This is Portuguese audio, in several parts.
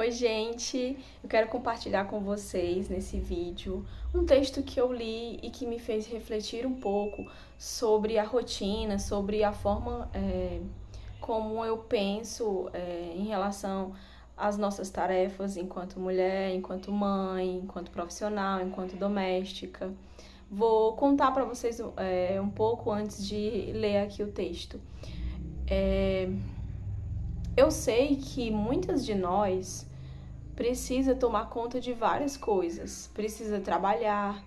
Oi, gente! Eu quero compartilhar com vocês nesse vídeo um texto que eu li e que me fez refletir um pouco sobre a rotina, sobre a forma como eu penso em relação às nossas tarefas enquanto mulher, enquanto mãe, enquanto profissional, enquanto doméstica. Vou contar para vocês um pouco antes de ler aqui o texto. Eu sei que muitas de nós precisa tomar conta de várias coisas, precisa trabalhar,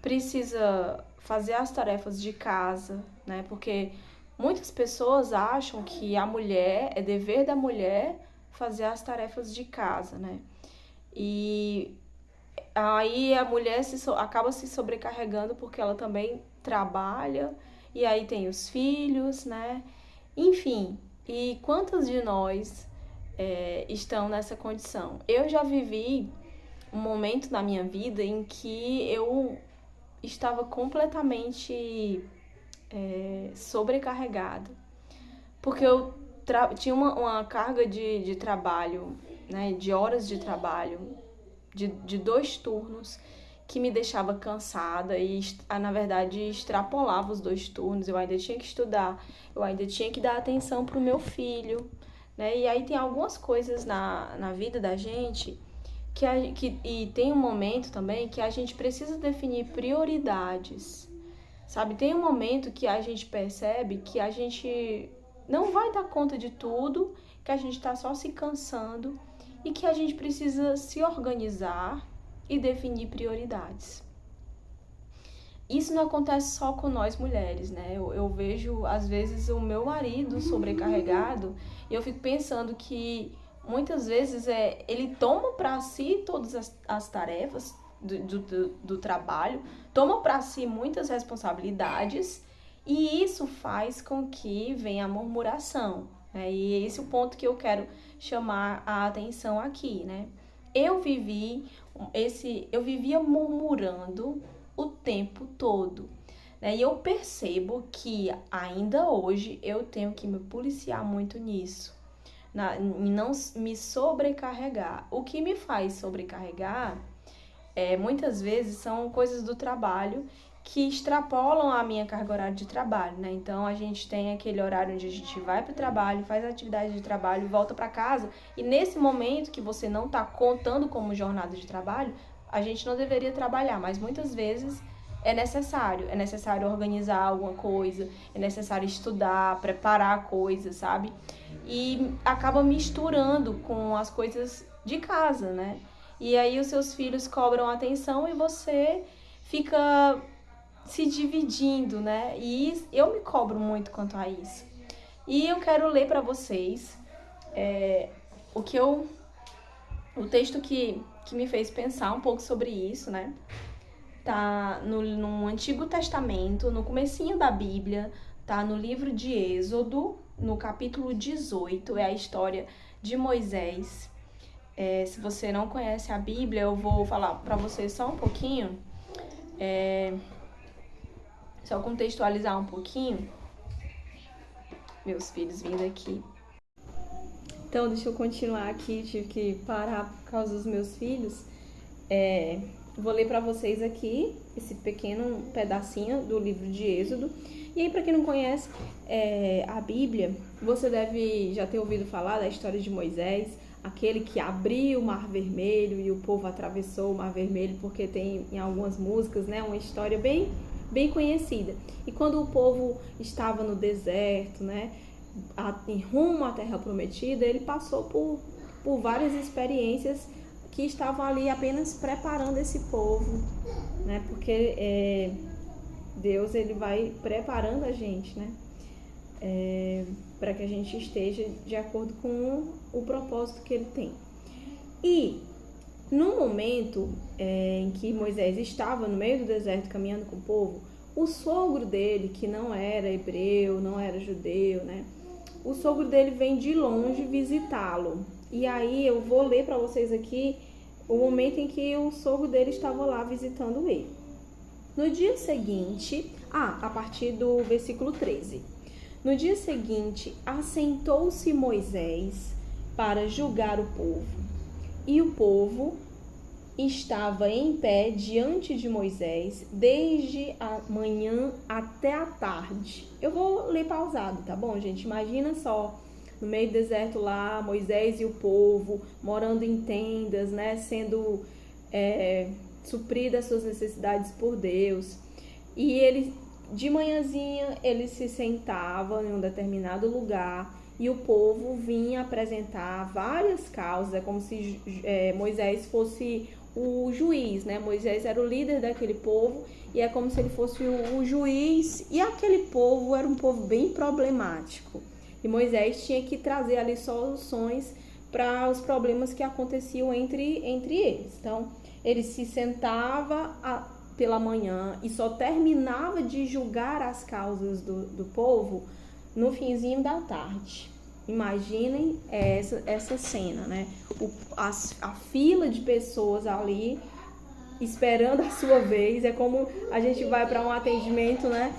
precisa fazer as tarefas de casa, né? Porque muitas pessoas acham que a mulher, é dever da mulher fazer as tarefas de casa, né? E aí a mulher acaba se sobrecarregando porque ela também trabalha, e aí tem os filhos, né? Enfim, e quantas de nós estão nessa condição? Eu já vivi um momento na minha vida em que eu estava completamente sobrecarregada, porque eu tinha uma carga de trabalho, né, de horas de trabalho, de 2 turnos, que me deixava cansada e, na verdade, extrapolava os 2 turnos. Eu ainda tinha que estudar, eu ainda tinha que dar atenção para o meu filho, né? E aí tem algumas coisas na vida da gente e tem um momento também que a gente precisa definir prioridades, sabe? Tem um momento que a gente percebe que a gente não vai dar conta de tudo, que a gente está só se cansando e que a gente precisa se organizar e definir prioridades. Isso não acontece só com nós mulheres, né? Eu vejo, às vezes, o meu marido sobrecarregado e eu fico pensando que muitas vezes ele toma para si todas as tarefas do trabalho, toma para si muitas responsabilidades e isso faz com que venha a murmuração, né? E esse é o ponto que eu quero chamar a atenção aqui, né? Eu vivia murmurando o tempo todo, né? E eu percebo que ainda hoje eu tenho que me policiar muito nisso, em não me sobrecarregar. O que me faz sobrecarregar muitas vezes são coisas do trabalho que extrapolam a minha carga horária de trabalho, né? Então a gente tem aquele horário onde a gente vai para o trabalho, faz a atividade de trabalho, volta para casa, e nesse momento que você não está contando como jornada de trabalho, a gente não deveria trabalhar, mas muitas vezes é necessário organizar alguma coisa, é necessário estudar, preparar coisas, sabe? E acaba misturando com as coisas de casa, né? E aí os seus filhos cobram atenção e você fica se dividindo, né? E eu me cobro muito quanto a isso. E eu quero ler para vocês o texto que me fez pensar um pouco sobre isso, né? Tá no Antigo Testamento, no comecinho da Bíblia, tá no livro de Êxodo, no capítulo 18, é a história de Moisés. Se você não conhece a Bíblia, eu vou falar para vocês só um pouquinho, só contextualizar um pouquinho. Meus filhos vindo aqui. Então, deixa eu continuar aqui, tive que parar por causa dos meus filhos. Vou ler para vocês aqui esse pequeno pedacinho do livro de Êxodo. E aí, para quem não conhece a Bíblia, você deve já ter ouvido falar da história de Moisés, aquele que abriu o Mar Vermelho e o povo atravessou o Mar Vermelho, porque tem em algumas músicas, né, uma história bem, bem conhecida. E quando o povo estava no deserto, né, em rumo à Terra Prometida, ele passou por várias experiências que estavam ali apenas preparando esse povo, né, porque Deus ele vai preparando a gente, né, para que a gente esteja de acordo com o propósito que ele tem. E no momento em que Moisés estava no meio do deserto caminhando com o povo, o sogro dele, que não era hebreu, não era judeu, né? O sogro dele vem de longe visitá-lo. E aí eu vou ler para vocês aqui o momento em que o sogro dele estava lá visitando ele. No dia seguinte, a partir do versículo 13. No dia seguinte, assentou-se Moisés para julgar o povo. E o povo estava em pé diante de Moisés desde a manhã até a tarde. Eu vou ler pausado, tá bom, gente? Imagina só, no meio do deserto lá, Moisés e o povo morando em tendas, né? Sendo supridas suas necessidades por Deus. E ele, de manhãzinha, ele se sentava em um determinado lugar e o povo vinha apresentar várias causas. É como se Moisés fosse o juiz, né? Moisés era o líder daquele povo e é como se ele fosse o juiz, e aquele povo era um povo bem problemático. E Moisés tinha que trazer ali soluções para os problemas que aconteciam entre eles. Então, ele se sentava pela manhã e só terminava de julgar as causas do povo no finzinho da tarde. Imaginem essa cena, né? A fila de pessoas ali esperando a sua vez. É como a gente vai para um atendimento, né?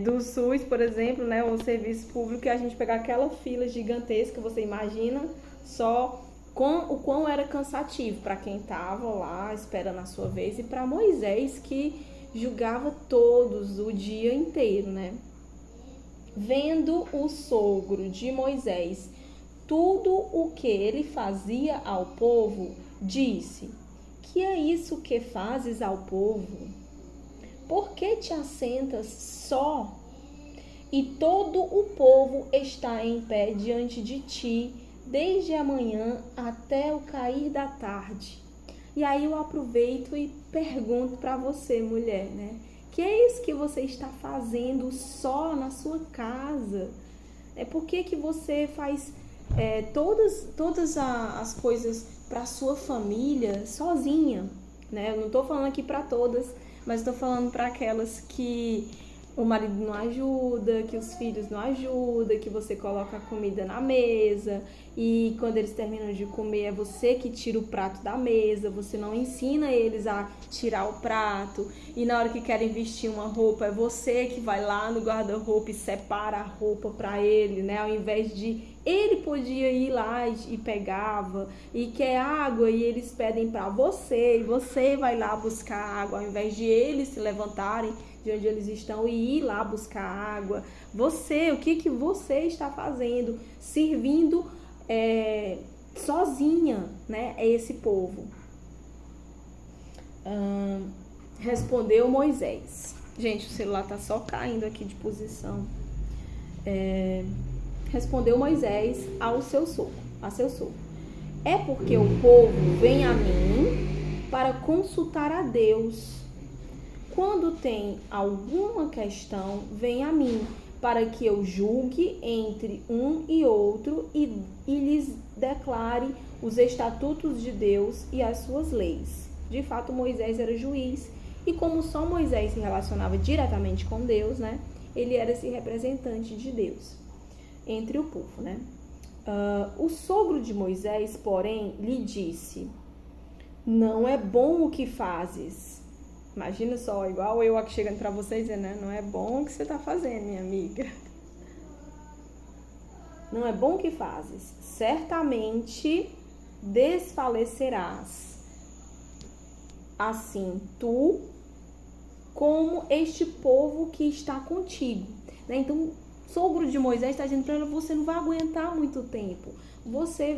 Do SUS, por exemplo, né? Um serviço público, e a gente pegar aquela fila gigantesca, você imagina só o quão era cansativo para quem estava lá esperando a sua vez, e para Moisés, que julgava todos o dia inteiro, né? Vendo o sogro de Moisés tudo o que ele fazia ao povo, disse: que é isso que fazes ao povo? Por que te assentas só? E todo o povo está em pé diante de ti, desde a manhã até o cair da tarde. E aí eu aproveito e pergunto para você, mulher, né? Que é isso que você está fazendo só na sua casa? Por que você faz todas as coisas para a sua família sozinha? Né? Eu não estou falando aqui para todas, mas estou falando para aquelas que o marido não ajuda, que os filhos não ajudam, que você coloca a comida na mesa e quando eles terminam de comer é você que tira o prato da mesa, você não ensina eles a tirar o prato, e na hora que querem vestir uma roupa é você que vai lá no guarda-roupa e separa a roupa para ele, né? Ao invés de ele podia ir lá e pegava, e quer água e eles pedem para você, e você vai lá buscar água, ao invés de eles se levantarem de onde eles estão e ir lá buscar água. O que você está fazendo? Servindo sozinha, né? Esse povo. Respondeu Moisés. Gente, o celular tá só caindo aqui de posição. Respondeu Moisés a seu sogro. É porque o povo vem a mim para consultar a Deus. Quando tem alguma questão, vem a mim, para que eu julgue entre um e outro e lhes declare os estatutos de Deus e as suas leis. De fato, Moisés era juiz, e como só Moisés se relacionava diretamente com Deus, né, ele era esse representante de Deus entre o povo, né? O sogro de Moisés, porém, lhe disse: não é bom o que fazes. Imagina só, igual eu aqui chegando para vocês dizendo, né? Não é bom o que você está fazendo, minha amiga. Não é bom o que fazes. Certamente desfalecerás. Assim tu como este povo que está contigo. Né? Então, sogro de Moisés está dizendo para ela: você não vai aguentar muito tempo. Você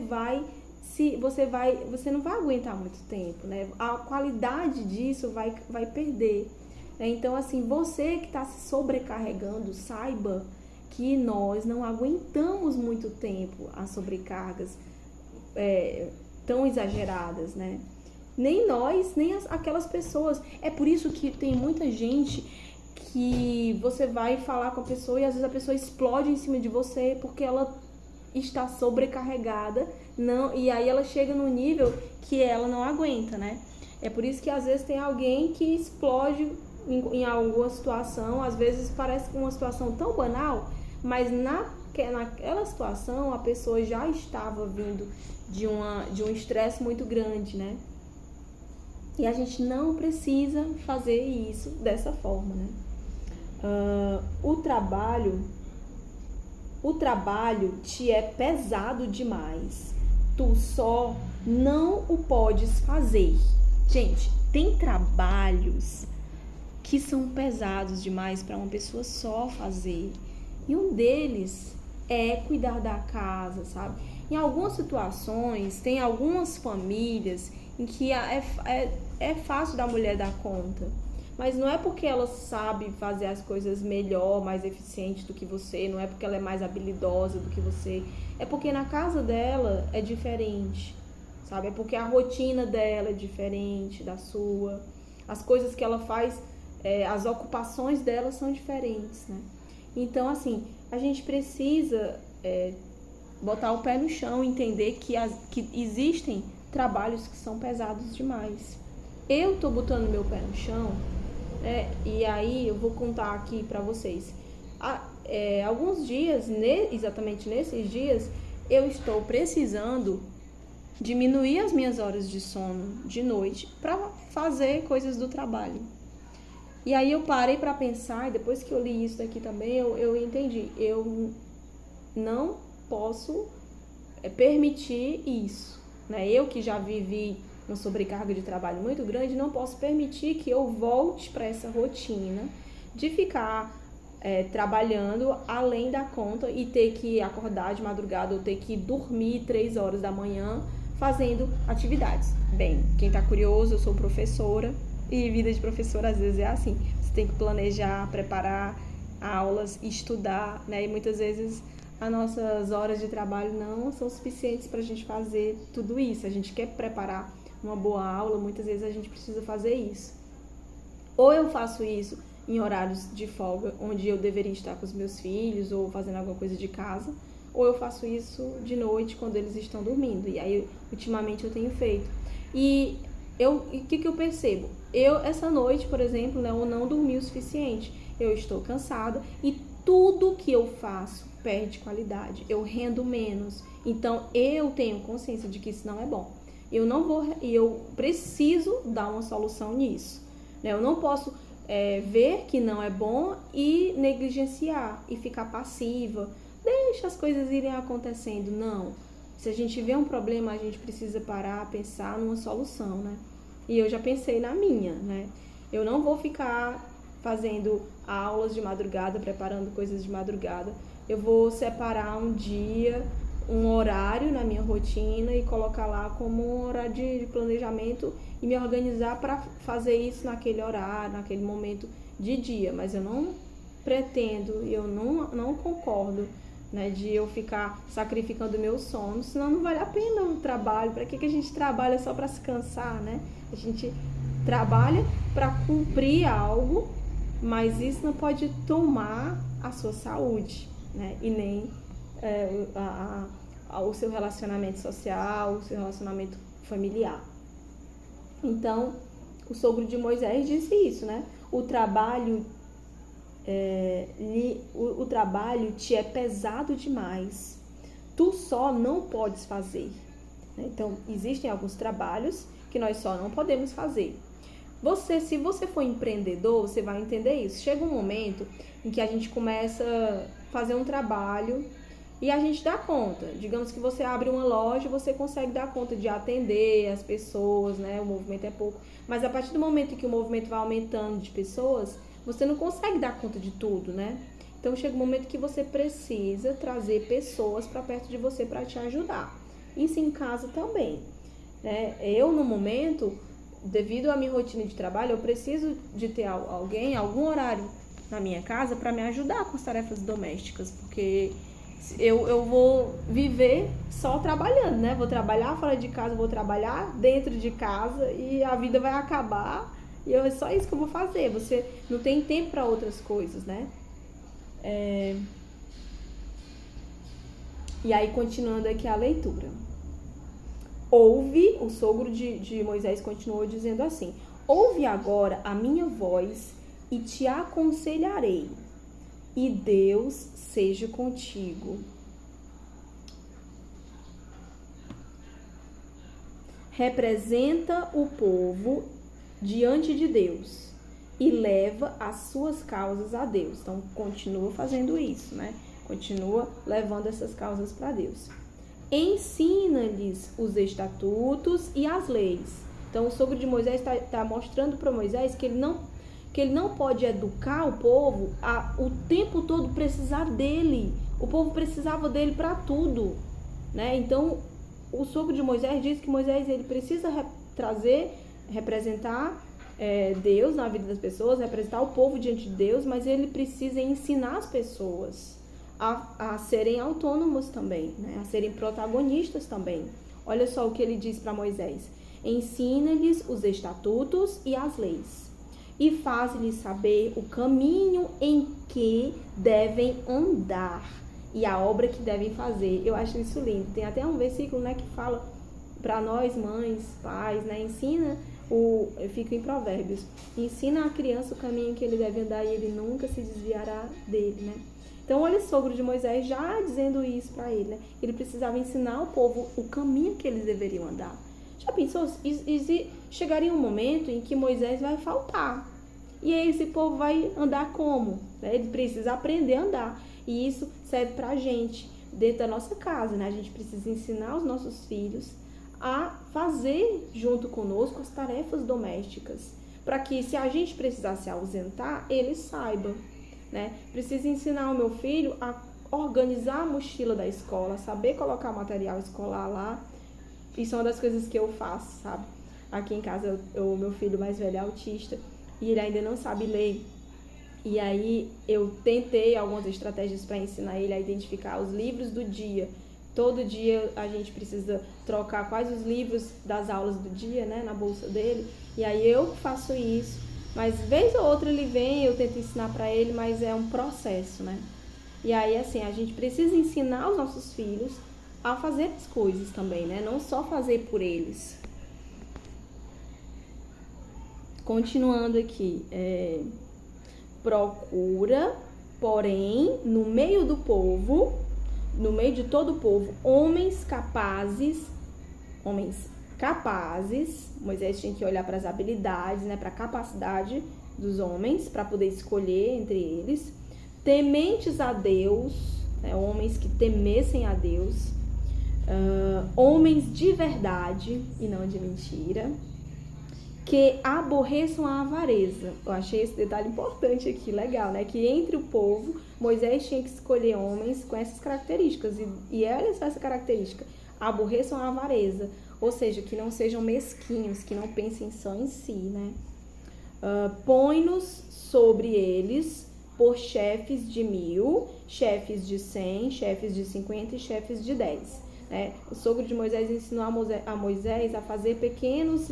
não vai aguentar muito tempo, né? A qualidade disso vai perder. Então, assim, você que está se sobrecarregando, saiba que nós não aguentamos muito tempo as sobrecargas tão exageradas, né? Nem nós, nem aquelas pessoas. É por isso que tem muita gente que você vai falar com a pessoa e às vezes a pessoa explode em cima de você porque ela está sobrecarregada, e aí ela chega no nível que ela não aguenta, né? É por isso que às vezes tem alguém que explode em alguma situação, às vezes parece uma situação tão banal, mas naquela situação a pessoa já estava vindo de um estresse muito grande, né? E a gente não precisa fazer isso dessa forma, né? O trabalho te é pesado demais. tu só não o podes fazer. Gente, tem trabalhos que são pesados demais para uma pessoa só fazer. E um deles é cuidar da casa, sabe? Em algumas situações, tem algumas famílias em que é fácil da mulher dar conta. Mas não é porque ela sabe fazer as coisas melhor, mais eficiente do que você, não é porque ela é mais habilidosa do que você, é porque na casa dela é diferente, sabe? É porque a rotina dela é diferente da sua, as coisas que ela faz, as ocupações dela são diferentes, né? Então, assim, a gente precisa botar o pé no chão e entender que existem trabalhos que são pesados demais. Eu tô botando meu pé no chão, e aí eu vou contar aqui pra vocês. Alguns dias, exatamente nesses dias, eu estou precisando diminuir as minhas horas de sono de noite para fazer coisas do trabalho. E aí eu parei para pensar, e depois que eu li isso daqui também, eu entendi. Eu não posso permitir isso, né? Eu que já vivi uma sobrecarga de trabalho muito grande, não posso permitir que eu volte para essa rotina de ficar trabalhando além da conta e ter que acordar de madrugada ou ter que dormir 3 horas da manhã fazendo atividades. Bem, quem está curioso, eu sou professora e vida de professora às vezes é assim. Você tem que planejar, preparar aulas, estudar, né? E muitas vezes as nossas horas de trabalho não são suficientes para a gente fazer tudo isso. A gente quer preparar uma boa aula, muitas vezes a gente precisa fazer isso. Ou eu faço isso em horários de folga, onde eu deveria estar com os meus filhos ou fazendo alguma coisa de casa, ou eu faço isso de noite quando eles estão dormindo. E aí, ultimamente, eu tenho feito. E o que eu percebo? Essa noite, por exemplo, eu não dormi o suficiente. Eu estou cansada e tudo que eu faço perde qualidade. Eu rendo menos. Então, eu tenho consciência de que isso não é bom. Eu preciso dar uma solução nisso. Eu não posso ver que não é bom e negligenciar e ficar passiva. Deixa as coisas irem acontecendo. Não. Se a gente vê um problema, a gente precisa parar, pensar numa solução, né? E eu já pensei na minha, né? Eu não vou ficar fazendo aulas de madrugada, preparando coisas de madrugada. Eu vou separar um dia, um horário na minha rotina e colocar lá como um horário de planejamento e me organizar para fazer isso naquele horário, naquele momento de dia. Mas eu não pretendo, eu não concordo, né, de eu ficar sacrificando o meu sono, senão não vale a pena o trabalho. Para que a gente trabalha só para se cansar, né? A gente trabalha para cumprir algo, mas isso não pode tomar a sua saúde, né? E nem o seu relacionamento social, o seu relacionamento familiar. Então, o sogro de Moisés disse isso, né? O trabalho te é pesado demais. Tu só não podes fazer. Então, existem alguns trabalhos que nós só não podemos fazer. Se você for empreendedor, você vai entender isso. Chega um momento em que a gente começa a fazer um trabalho e a gente dá conta. Digamos que você abre uma loja, você consegue dar conta de atender as pessoas, né? O movimento é pouco. Mas a partir do momento em que o movimento vai aumentando de pessoas, você não consegue dar conta de tudo, né? Então chega um momento que você precisa trazer pessoas para perto de você para te ajudar. Isso em casa também, né? Eu, no momento, devido à minha rotina de trabalho, eu preciso de ter algum horário na minha casa para me ajudar com as tarefas domésticas, porque eu vou viver só trabalhando, né? Vou trabalhar fora de casa, vou trabalhar dentro de casa e a vida vai acabar e é só isso que eu vou fazer. Você não tem tempo para outras coisas, né? E aí, continuando aqui a leitura. O sogro de Moisés continuou dizendo assim: ouve agora a minha voz e te aconselharei, e Deus seja contigo. Representa o povo diante de Deus e leva as suas causas a Deus. Então, continua fazendo isso, né? Continua levando essas causas para Deus. ensina-lhes os estatutos e as leis. Então, o sogro de Moisés está mostrando para Moisés que ele não pode educar o povo o tempo todo precisar dele. O povo precisava dele para tudo, né? Então, o sogro de Moisés diz que Moisés ele precisa representar Deus na vida das pessoas, representar o povo diante de Deus, mas ele precisa ensinar as pessoas a serem autônomos também, né? A serem protagonistas também. Olha só o que ele diz para Moisés: ensina-lhes os estatutos e as leis, e faz-lhes saber o caminho em que devem andar e a obra que devem fazer. Eu acho isso lindo. Tem até um versículo, né, que fala para nós, mães, pais, né, fica em Provérbios, ensina a criança o caminho que ele deve andar e ele nunca se desviará dele, né? Então, olha o sogro de Moisés já dizendo isso para ele, né? Ele precisava ensinar o povo o caminho que eles deveriam andar. Já pensou? Chegaria um momento em que Moisés vai faltar. E aí esse povo vai andar como? Ele precisa aprender a andar. E isso serve pra gente, dentro da nossa casa, né? A gente precisa ensinar os nossos filhos a fazer junto conosco as tarefas domésticas, para que, se a gente precisar se ausentar, ele saiba, né? Preciso ensinar o meu filho a organizar a mochila da escola, saber colocar material escolar lá. Isso é uma das coisas que eu faço, sabe? Aqui em casa, o meu filho mais velho é autista e ele ainda não sabe ler. E aí eu tentei algumas estratégias para ensinar ele a identificar os livros do dia. Todo dia a gente precisa trocar quais os livros das aulas do dia, né, na bolsa dele. E aí eu faço isso. Mas vez ou outra ele vem, eu tento ensinar para ele, mas é um processo, né? E aí, assim, a gente precisa ensinar os nossos filhos a fazer as coisas também, né? Não só fazer por eles. Continuando aqui, procura, porém, no meio do povo, no meio de todo o povo, homens capazes. Moisés tinha que olhar para as habilidades, né, para a capacidade dos homens, para poder escolher entre eles, tementes a Deus, né, homens que temessem a Deus, homens de verdade e não de mentira, que aborreçam a avareza. Eu achei esse detalhe importante aqui, legal, né? Que entre o povo, Moisés tinha que escolher homens com essas características. E olha só essa característica: aborreçam a avareza. Ou seja, que não sejam mesquinhos, que não pensem só em si, né? Põe-nos sobre eles por chefes de 1000, chefes de 100, chefes de 50 e chefes de 10. Né? O sogro de Moisés ensinou a Moisés a fazer pequenos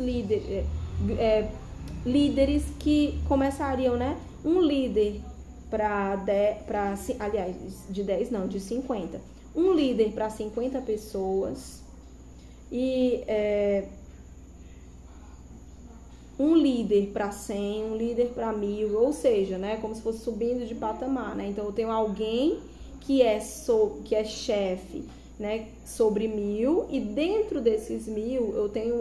líderes que começariam, né? Um líder de 50. Um líder para 50 pessoas e um líder para 100, um líder para 1000, ou seja, né? Como se fosse subindo de patamar, né? Então eu tenho alguém que é chefe, né, sobre 1000, e dentro desses 1000 eu tenho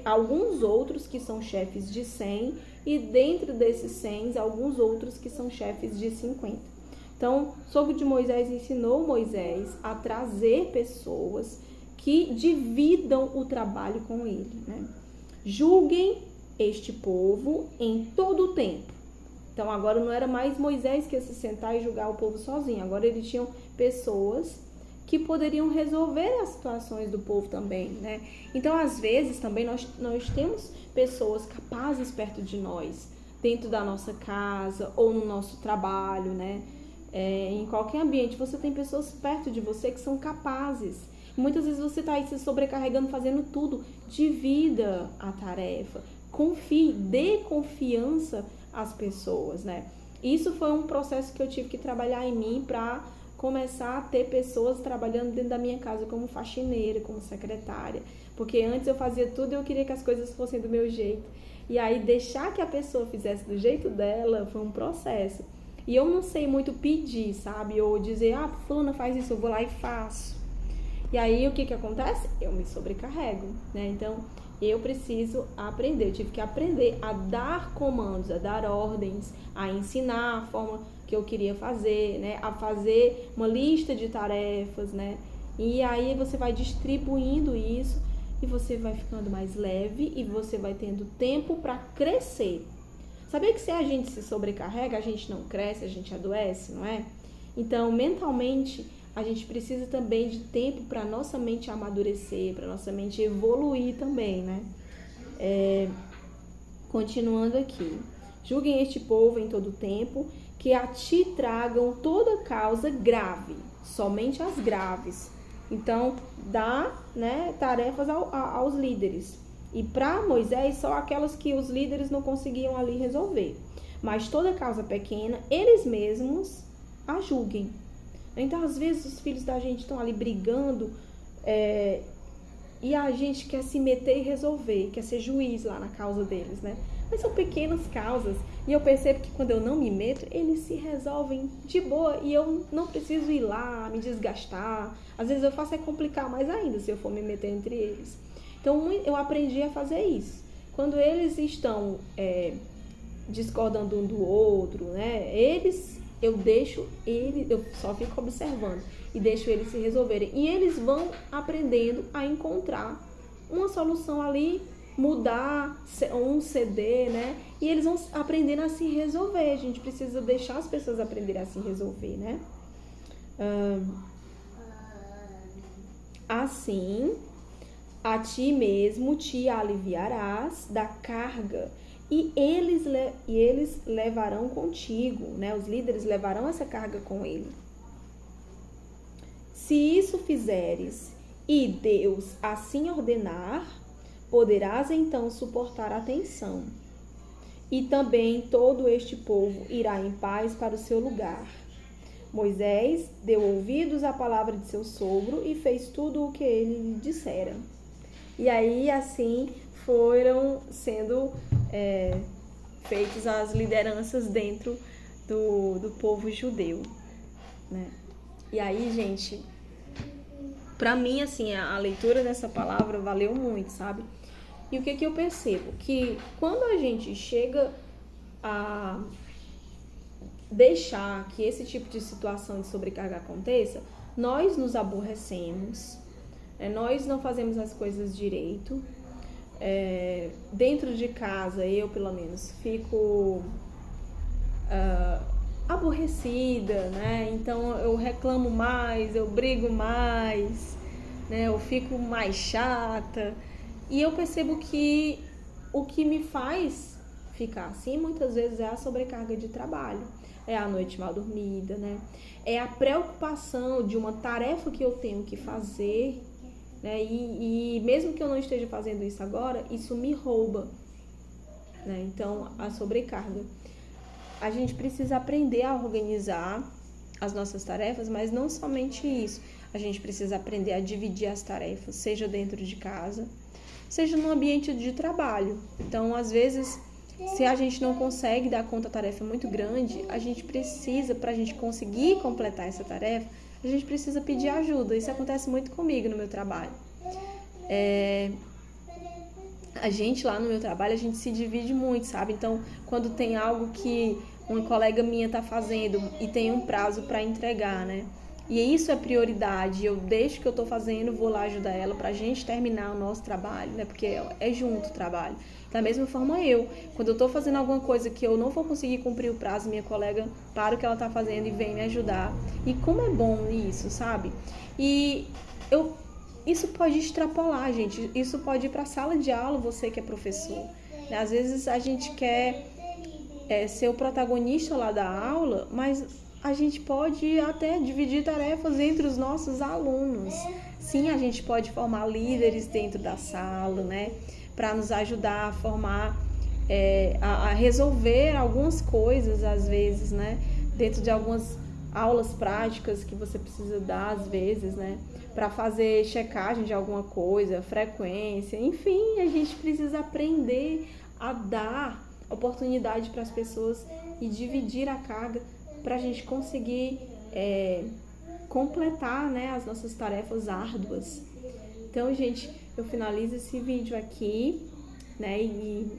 alguns outros que são chefes de 100, e dentro desses 100 alguns outros que são chefes de 50. Então, o sogro de Moisés ensinou Moisés a trazer pessoas que dividam o trabalho com ele, né? Julguem este povo em todo o tempo. Então, agora não era mais Moisés que ia se sentar e julgar o povo sozinho. Agora eles tinham pessoas que poderiam resolver as situações do povo também, né? Então, às vezes, também nós temos pessoas capazes perto de nós, dentro da nossa casa ou no nosso trabalho, né? Em qualquer ambiente, você tem pessoas perto de você que são capazes. Muitas vezes você está aí se sobrecarregando, fazendo tudo. Divida a tarefa. Confie, dê confiança às pessoas, né? Isso foi um processo que eu tive que trabalhar em mim para começar a ter pessoas trabalhando dentro da minha casa como faxineira, como secretária. Porque antes eu fazia tudo e eu queria que as coisas fossem do meu jeito. E aí deixar que a pessoa fizesse do jeito dela foi um processo. E eu não sei muito pedir, sabe? Ou dizer, fulana faz isso, eu vou lá e faço. E aí o que acontece? Eu me sobrecarrego, né? Então eu preciso aprender, eu tive que aprender a dar comandos, a dar ordens, a ensinar a forma que eu queria fazer, né? A fazer uma lista de tarefas, né? E aí você vai distribuindo isso e você vai ficando mais leve e você vai tendo tempo para crescer. Sabia que se a gente se sobrecarrega, a gente não cresce, a gente adoece, não é? Então, mentalmente, a gente precisa também de tempo para nossa mente amadurecer, para nossa mente evoluir também, né? Continuando aqui. Julguem este povo em todo tempo, que a ti tragam toda causa grave, somente as graves. Então, dá, né, tarefas aos líderes. E para Moisés, só aquelas que os líderes não conseguiam ali resolver. Mas toda causa pequena, eles mesmos a julguem. Então, às vezes, os filhos da gente estão ali brigando e a gente quer se meter e resolver, quer ser juiz lá na causa deles, né? Mas são pequenas causas e eu percebo que quando eu não me meto, eles se resolvem de boa e eu não preciso ir lá, me desgastar. Às vezes eu faço complicar mais ainda se eu for me meter entre eles. Então eu aprendi a fazer isso. Quando eles estão discordando um do outro, né? Eu só fico observando e deixo eles se resolverem. E eles vão aprendendo a encontrar uma solução ali, mudar um CD, né? E eles vão aprendendo a se resolver. A gente precisa deixar as pessoas aprenderem a se resolver, né? Assim, a ti mesmo te aliviarás da carga e eles levarão contigo, né? Os líderes levarão essa carga com ele. Se isso fizeres e Deus assim ordenar, poderás então suportar a tensão. E também todo este povo irá em paz para o seu lugar. Moisés deu ouvidos à palavra de seu sogro e fez tudo o que ele lhe dissera. E aí, assim, foram sendo feitas as lideranças dentro do povo judeu, né? E aí, gente, pra mim, assim, a leitura dessa palavra valeu muito, sabe? E o que eu percebo? Que quando a gente chega a deixar que esse tipo de situação de sobrecarga aconteça, nós nos aborrecemos, nós não fazemos as coisas direito. Dentro de casa, eu pelo menos fico aborrecida, né? Então eu reclamo mais, eu brigo mais, né? Eu fico mais chata. E eu percebo que o que me faz ficar assim muitas vezes é a sobrecarga de trabalho, é a noite mal dormida, né? É a preocupação de uma tarefa que eu tenho que fazer, né? E mesmo que eu não esteja fazendo isso agora, isso me rouba, né? Então, a sobrecarga. A gente precisa aprender a organizar as nossas tarefas, mas não somente isso. A gente precisa aprender a dividir as tarefas, seja dentro de casa, seja no ambiente de trabalho. Então, às vezes, se a gente não consegue dar conta da tarefa muito grande, a gente precisa, para a gente conseguir completar essa tarefa, a gente precisa pedir ajuda. Isso acontece muito comigo no meu trabalho. A gente lá no meu trabalho, a gente se divide muito, sabe? Então, quando tem algo que uma colega minha tá fazendo e tem um prazo para entregar, né? E isso é prioridade. Eu deixo o que eu tô fazendo, vou lá ajudar ela pra gente terminar o nosso trabalho, né? Porque é junto o trabalho. Da mesma forma quando eu tô fazendo alguma coisa que eu não vou conseguir cumprir o prazo, minha colega para o que ela tá fazendo e vem me ajudar. E como é bom isso, sabe? E isso pode extrapolar, gente. Isso pode ir para a sala de aula, você que é professor. Às vezes a gente quer ser o protagonista lá da aula, mas a gente pode até dividir tarefas entre os nossos alunos. Sim, a gente pode formar líderes dentro da sala, né? Para nos ajudar a formar, a resolver algumas coisas, às vezes, né? Dentro de algumas aulas práticas que você precisa dar, às vezes, né? Para fazer checagem de alguma coisa, frequência, enfim, a gente precisa aprender a dar oportunidade para as pessoas e dividir a carga para a gente conseguir completar, né, as nossas tarefas árduas. Então, gente, eu finalizo esse vídeo aqui, né, e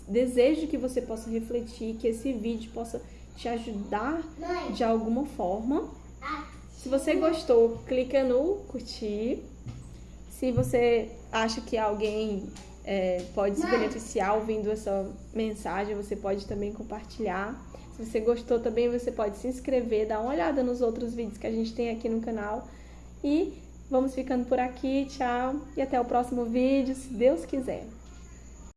desejo que você possa refletir, que esse vídeo possa te ajudar de alguma forma. Se você gostou, clica no curtir. Se você acha que alguém pode se beneficiar ouvindo essa mensagem, você pode também compartilhar. Se você gostou também, você pode se inscrever, dar uma olhada nos outros vídeos que a gente tem aqui no canal. E vamos ficando por aqui, tchau, e até o próximo vídeo, se Deus quiser.